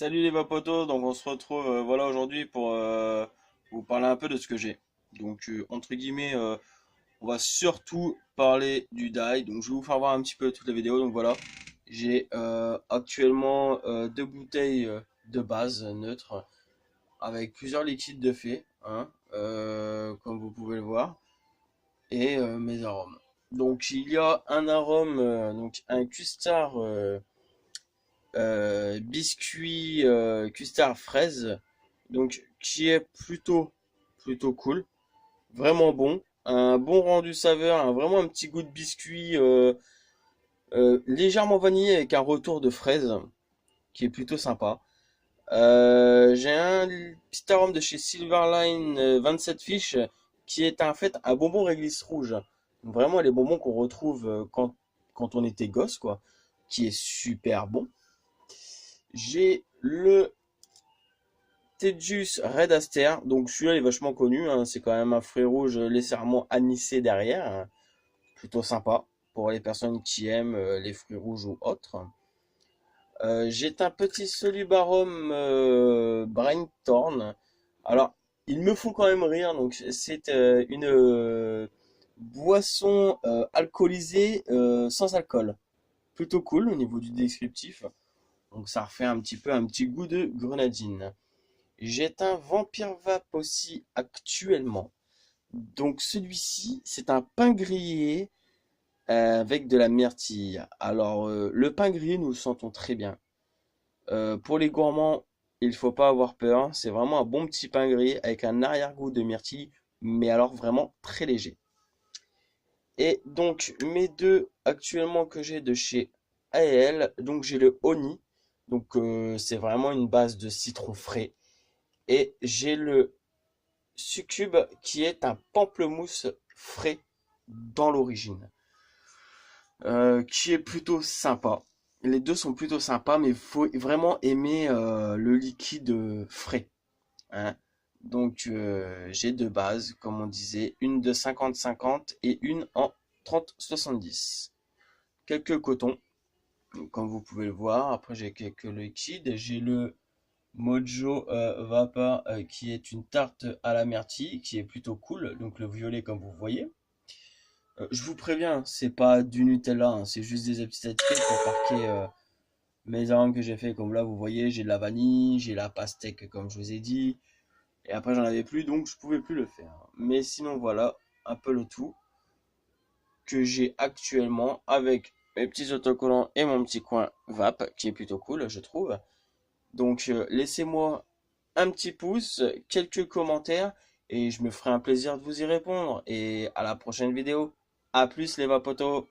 Salut les vapotos, donc on se retrouve voilà aujourd'hui pour vous parler un peu de ce que j'ai. Donc entre guillemets, on va surtout parler du dye. Donc je vais vous faire voir un petit peu toutes les vidéos. Donc voilà, j'ai actuellement deux bouteilles de base neutres avec plusieurs liquides de fait, hein, comme vous pouvez le voir, et mes arômes. Donc il y a un arôme, donc un custard biscuit custard fraise, donc qui est plutôt cool, vraiment bon, un bon rendu saveur, vraiment un petit goût de biscuit légèrement vanillé avec un retour de fraise qui est plutôt sympa. J'ai un petit arôme de chez Silverline 27 fiches qui est en fait un bonbon réglisse rouge. Donc vraiment les bonbons qu'on retrouve quand on était gosse quoi, qui est super bon. J'ai le Tejus Red Aster, donc celui-là il est vachement connu, hein, c'est quand même un fruit rouge légèrement anisé derrière, hein, plutôt sympa pour les personnes qui aiment les fruits rouges ou autres. J'ai un petit Solubarum Braintorn. Alors, ils me font quand même rire, donc c'est une boisson alcoolisée sans alcool. Plutôt cool au niveau du descriptif. Donc ça refait un petit peu un petit goût de grenadine. J'ai un Vampire Vape aussi actuellement. Donc celui-ci, c'est un pain grillé avec de la myrtille. Alors le pain grillé, nous le sentons très bien. Pour les gourmands, il faut pas avoir peur. C'est vraiment un bon petit pain grillé avec un arrière-goût de myrtille, mais alors vraiment très léger. Et donc mes deux actuellement que j'ai de chez AEL, donc j'ai le Oni. Donc c'est vraiment une base de citron frais. Et j'ai le Succube qui est un pamplemousse frais dans l'origine, qui est plutôt sympa. Les deux sont plutôt sympas, mais il faut vraiment aimer le liquide frais, hein. Donc j'ai deux bases, comme on disait, une de 50-50 et une en 30-70. Quelques cotons, comme vous pouvez le voir. Après j'ai quelques liquides. J'ai le Mojo Vapor qui est une tarte à la myrtille qui est plutôt cool, donc le violet comme vous voyez. Je vous préviens, c'est pas du Nutella, hein, c'est juste des petites étiquettes pour marquer mes arômes que j'ai fait. Comme là vous voyez, j'ai de la vanille, j'ai la pastèque comme je vous ai dit, et après j'en avais plus donc je pouvais plus le faire. Mais sinon voilà un peu le tout que j'ai actuellement avec mes petits autocollants et mon petit coin vape qui est plutôt cool je trouve. Donc laissez-moi un petit pouce, quelques commentaires et je me ferai un plaisir de vous y répondre. Et à la prochaine vidéo. À plus les vapotos.